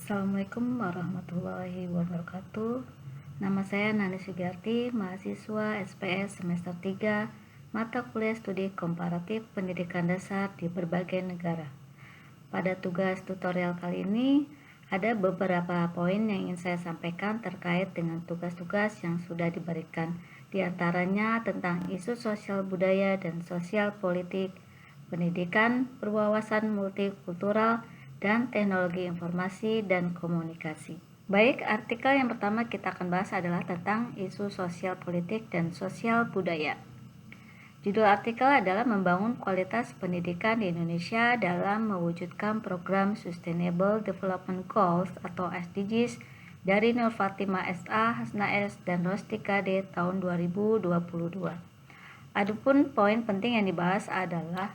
Assalamualaikum warahmatullahi wabarakatuh. Nama saya Nani Sugiarti, mahasiswa SPS semester 3, mata kuliah studi komparatif pendidikan dasar di berbagai negara. Pada tugas tutorial kali ini, ada beberapa poin yang ingin saya sampaikan terkait dengan tugas-tugas yang sudah diberikan, di antaranya tentang isu sosial budaya dan sosial politik, pendidikan, berwawasan multikultural, dan teknologi informasi dan komunikasi. Baik, artikel yang pertama kita akan bahas adalah tentang isu sosial politik dan sosial budaya. Judul artikel adalah membangun kualitas pendidikan di Indonesia dalam mewujudkan program Sustainable Development Goals atau SDGs dari Nur Fatimah SA, Hasna S, dan Rostika D tahun 2022. Adapun poin penting yang dibahas adalah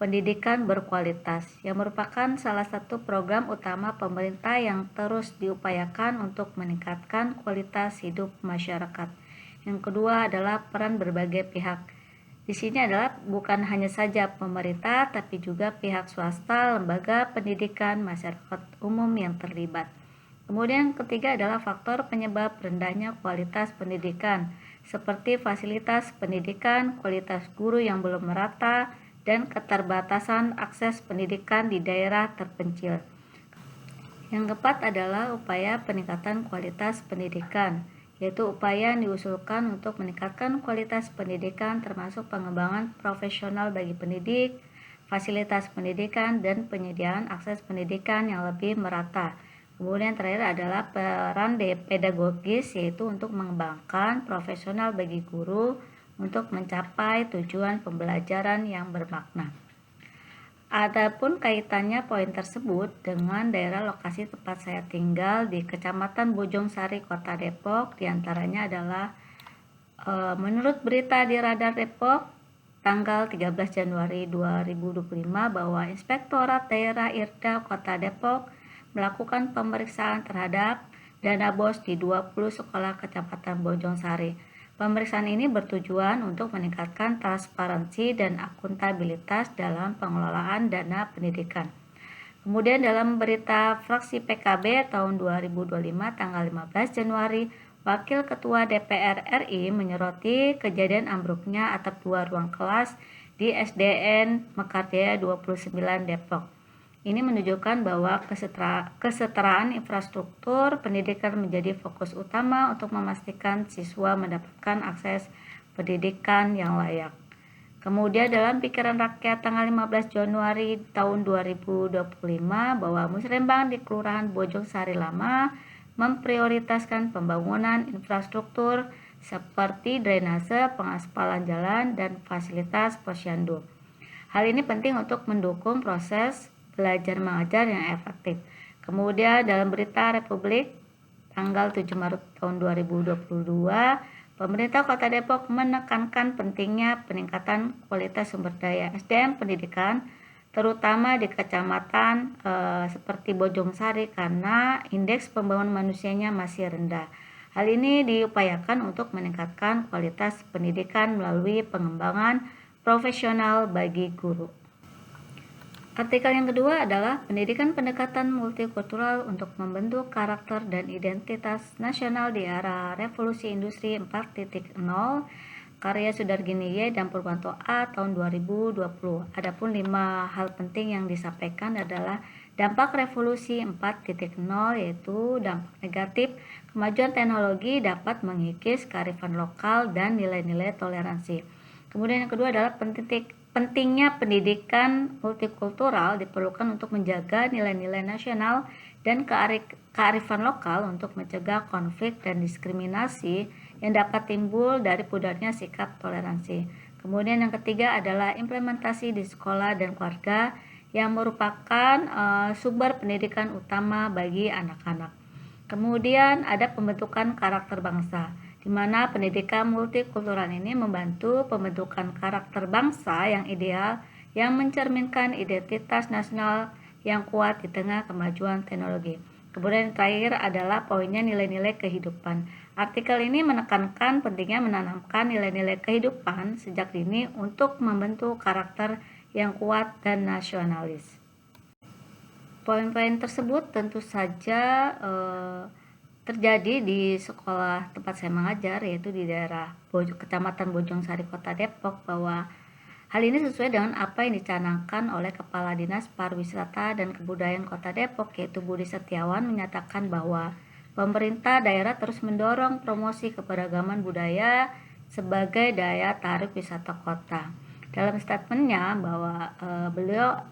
pendidikan berkualitas, yang merupakan salah satu program utama pemerintah yang terus diupayakan untuk meningkatkan kualitas hidup masyarakat. Yang kedua adalah peran berbagai pihak. Di sini adalah bukan hanya saja pemerintah, tapi juga pihak swasta, lembaga pendidikan, masyarakat umum yang terlibat. Kemudian ketiga adalah faktor penyebab rendahnya kualitas pendidikan, seperti fasilitas pendidikan, kualitas guru yang belum merata, dan keterbatasan akses pendidikan di daerah terpencil. Yang keempat adalah upaya peningkatan kualitas pendidikan, yaitu upaya yang diusulkan untuk meningkatkan kualitas pendidikan termasuk pengembangan profesional bagi pendidik, fasilitas pendidikan, dan penyediaan akses pendidikan yang lebih merata. Kemudian terakhir adalah peran pedagogis, yaitu untuk mengembangkan profesional bagi guru untuk mencapai tujuan pembelajaran yang bermakna. Adapun kaitannya poin tersebut dengan daerah lokasi tempat saya tinggal di Kecamatan Bojong Sari, Kota Depok, diantaranya adalah menurut berita di Radar Depok tanggal 13 Januari 2025 bahwa Inspektorat Daerah IRDA Kota Depok melakukan pemeriksaan terhadap dana BOS di 20 sekolah Kecamatan Bojong Sari. Pemeriksaan ini bertujuan untuk meningkatkan transparansi dan akuntabilitas dalam pengelolaan dana pendidikan. Kemudian dalam berita fraksi PKB tahun 2025 tanggal 15 Januari, Wakil Ketua DPR RI menyoroti kejadian ambruknya atap 2 ruang kelas di SDN Mekarjaya 29 Depok. Ini menunjukkan bahwa kesetaraan infrastruktur pendidikan menjadi fokus utama untuk memastikan siswa mendapatkan akses pendidikan yang layak. Kemudian dalam pikiran rakyat tanggal 15 Januari tahun 2025 bahwa Musrembang di Kelurahan Bojong Sari Lama memprioritaskan pembangunan infrastruktur seperti drainase, pengaspalan jalan, dan fasilitas posyandu. Hal ini penting untuk mendukung proses belajar mengajar yang efektif. Kemudian dalam berita Republik tanggal 7 Maret tahun 2022, pemerintah Kota Depok menekankan pentingnya peningkatan kualitas sumber daya SDM pendidikan, terutama di kecamatan seperti Bojong Sari karena indeks pembangunan manusianya masih rendah. Hal ini diupayakan untuk meningkatkan kualitas pendidikan melalui pengembangan profesional bagi guru. Artikel yang kedua adalah pendidikan pendekatan multikultural untuk membentuk karakter dan identitas nasional di era revolusi industri 4.0, karya Sudargini Y dan Purwanto A tahun 2020. Adapun 5 hal penting yang disampaikan adalah dampak revolusi 4.0, yaitu dampak negatif, kemajuan teknologi dapat mengikis kearifan lokal dan nilai-nilai toleransi. Kemudian yang kedua adalah pentingnya pendidikan multikultural diperlukan untuk menjaga nilai-nilai nasional dan kearifan lokal untuk mencegah konflik dan diskriminasi yang dapat timbul dari pudarnya sikap toleransi. Kemudian yang ketiga adalah implementasi di sekolah dan keluarga yang merupakan sumber pendidikan utama bagi anak-anak. Kemudian ada pembentukan karakter bangsa, di mana pendidikan multikultural ini membantu pembentukan karakter bangsa yang ideal yang mencerminkan identitas nasional yang kuat di tengah kemajuan teknologi. Kemudian yang terakhir adalah poinnya nilai-nilai kehidupan. Artikel ini menekankan pentingnya menanamkan nilai-nilai kehidupan sejak dini untuk membentuk karakter yang kuat dan nasionalis. Poin-poin tersebut tentu saja terjadi di sekolah tempat saya mengajar, yaitu di daerah Kecamatan Bojongsari, Kota Depok, bahwa hal ini sesuai dengan apa yang dicanangkan oleh Kepala Dinas Pariwisata dan Kebudayaan Kota Depok, yaitu Budi Setiawan, menyatakan bahwa pemerintah daerah terus mendorong promosi keberagaman budaya sebagai daya tarik wisata kota. Dalam statementnya bahwa beliau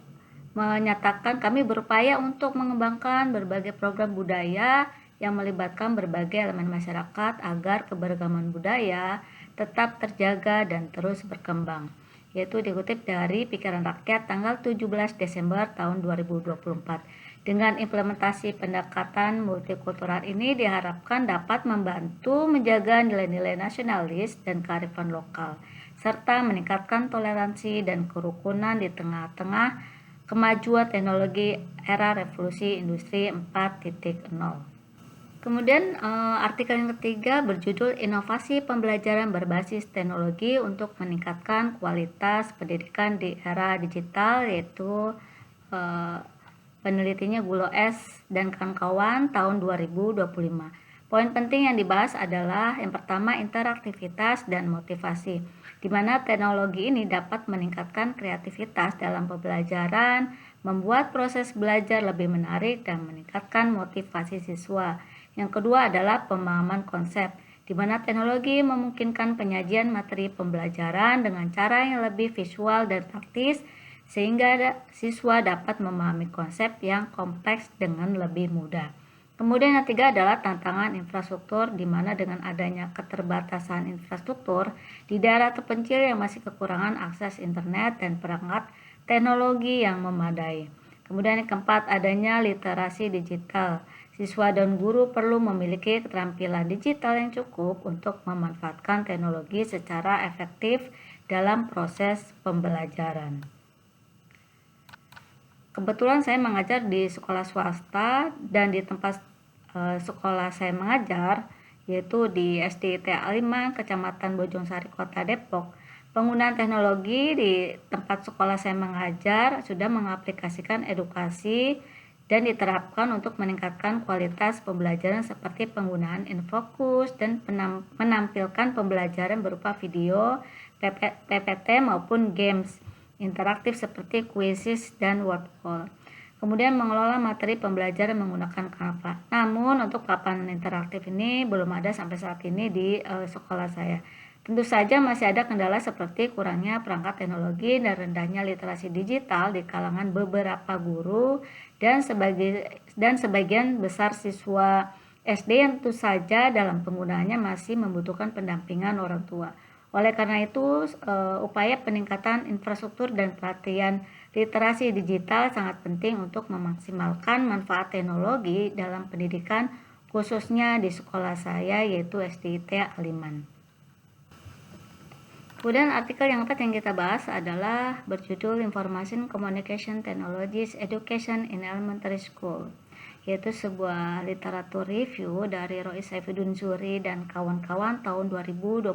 menyatakan kami berupaya untuk mengembangkan berbagai program budaya yang melibatkan berbagai elemen masyarakat agar keberagaman budaya tetap terjaga dan terus berkembang, yaitu dikutip dari Pikiran Rakyat tanggal 17 Desember tahun 2024. Dengan implementasi pendekatan multikultural ini diharapkan dapat membantu menjaga nilai-nilai nasionalis dan kearifan lokal, serta meningkatkan toleransi dan kerukunan di tengah-tengah kemajuan teknologi era revolusi industri 4.0. Kemudian artikel yang ketiga berjudul Inovasi Pembelajaran Berbasis Teknologi untuk Meningkatkan Kualitas Pendidikan di Era Digital, yaitu penelitinya Gulo S dan kawan-kawan tahun 2025. Poin penting yang dibahas adalah yang pertama interaktivitas dan motivasi, di mana teknologi ini dapat meningkatkan kreativitas dalam pembelajaran, membuat proses belajar lebih menarik dan meningkatkan motivasi siswa. Yang kedua adalah pemahaman konsep, di mana teknologi memungkinkan penyajian materi pembelajaran dengan cara yang lebih visual dan praktis, sehingga siswa dapat memahami konsep yang kompleks dengan lebih mudah. Kemudian yang ketiga adalah tantangan infrastruktur, di mana dengan adanya keterbatasan infrastruktur di daerah terpencil yang masih kekurangan akses internet dan perangkat teknologi yang memadai. Kemudian yang keempat, adanya literasi digital. Siswa dan guru perlu memiliki keterampilan digital yang cukup untuk memanfaatkan teknologi secara efektif dalam proses pembelajaran. Kebetulan saya mengajar di sekolah swasta dan di tempat sekolah saya mengajar, yaitu di SD TA5 Kecamatan Bojongsari, Kota Depok. Penggunaan teknologi di tempat sekolah saya mengajar sudah mengaplikasikan edukasi dan diterapkan untuk meningkatkan kualitas pembelajaran seperti penggunaan infokus dan menampilkan pembelajaran berupa video, PPT maupun games interaktif seperti quizzes dan word wall. Kemudian mengelola materi pembelajaran menggunakan Canva. Namun untuk papan interaktif ini belum ada sampai saat ini di sekolah saya. Tentu saja masih ada kendala seperti kurangnya perangkat teknologi dan rendahnya literasi digital di kalangan beberapa guru dan sebagian besar siswa SD yang tentu saja dalam penggunaannya masih membutuhkan pendampingan orang tua. Oleh karena itu, upaya peningkatan infrastruktur dan pelatihan literasi digital sangat penting untuk memaksimalkan manfaat teknologi dalam pendidikan, khususnya di sekolah saya, yaitu SDIT Aliman. Kemudian artikel yang keempat yang kita bahas adalah berjudul Information Communication Technologies Education in Elementary School, yaitu sebuah literatur review dari Roy Saifuddin Zuri dan kawan-kawan tahun 2025.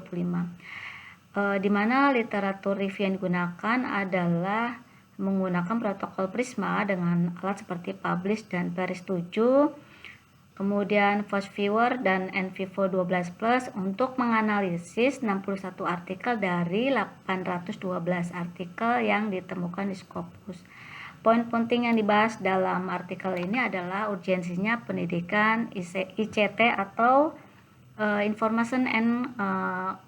Di mana literatur review yang digunakan adalah menggunakan protokol Prisma dengan alat seperti Publish dan Paris 7, kemudian Voice Viewer dan NVivo 12 Plus untuk menganalisis 61 artikel dari 812 artikel yang ditemukan di Scopus. Poin penting yang dibahas dalam artikel ini adalah urgensinya pendidikan ICT atau Information and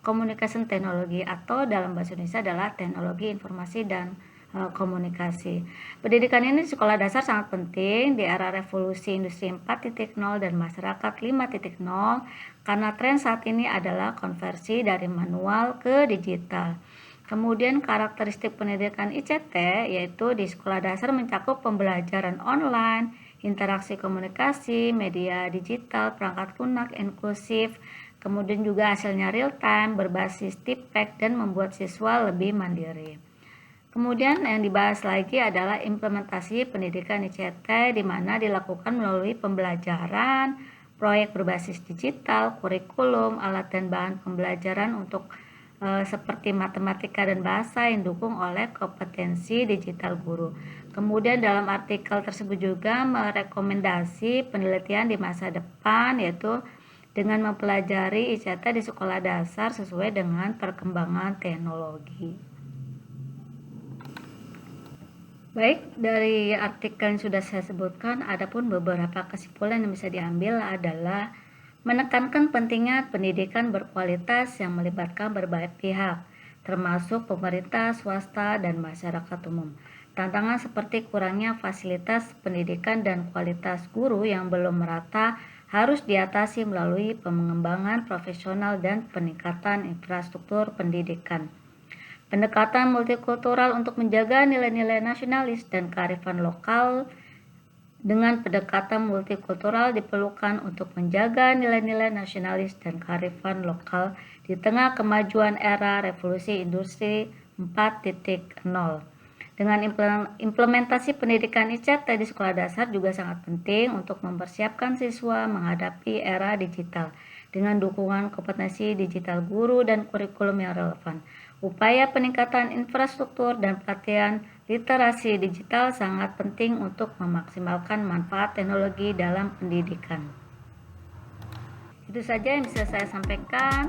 Communication Technology, atau dalam bahasa Indonesia adalah teknologi informasi dan komunikasi. Pendidikan ini di sekolah dasar sangat penting di era revolusi industri 4.0 dan masyarakat 5.0 karena tren saat ini adalah konversi dari manual ke digital. Kemudian karakteristik pendidikan ICT yaitu di sekolah dasar mencakup pembelajaran online, interaksi komunikasi, media digital, perangkat lunak, inklusif, kemudian juga hasilnya real time, berbasis tipek, dan membuat siswa lebih mandiri. Kemudian yang dibahas lagi adalah implementasi pendidikan ICT, di mana dilakukan melalui pembelajaran, proyek berbasis digital, kurikulum, alat dan bahan pembelajaran untuk seperti matematika dan bahasa yang didukung oleh kompetensi digital guru. Kemudian dalam artikel tersebut juga merekomendasi penelitian di masa depan, yaitu dengan mempelajari ICT di sekolah dasar sesuai dengan perkembangan teknologi. Baik, dari artikel yang sudah saya sebutkan, adapun beberapa kesimpulan yang bisa diambil adalah menekankan pentingnya pendidikan berkualitas yang melibatkan berbagai pihak, termasuk pemerintah, swasta, dan masyarakat umum. Tantangan seperti kurangnya fasilitas pendidikan dan kualitas guru yang belum merata harus diatasi melalui pengembangan profesional dan peningkatan infrastruktur pendidikan. Pendekatan multikultural untuk menjaga nilai-nilai nasionalis dan kearifan lokal. Dengan pendekatan multikultural diperlukan untuk menjaga nilai-nilai nasionalis dan kearifan lokal di tengah kemajuan era revolusi industri 4.0. Dengan implementasi pendidikan ICT di sekolah dasar juga sangat penting untuk mempersiapkan siswa menghadapi era digital dengan dukungan kompetensi digital guru dan kurikulum yang relevan. Upaya peningkatan infrastruktur dan pelatihan literasi digital sangat penting untuk memaksimalkan manfaat teknologi dalam pendidikan. Itu saja yang bisa saya sampaikan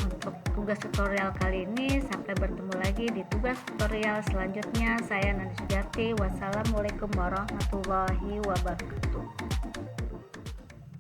untuk tugas tutorial kali ini. Sampai bertemu lagi di tugas tutorial selanjutnya. Saya Nani Sujati. Wassalamualaikum warahmatullahi wabarakatuh.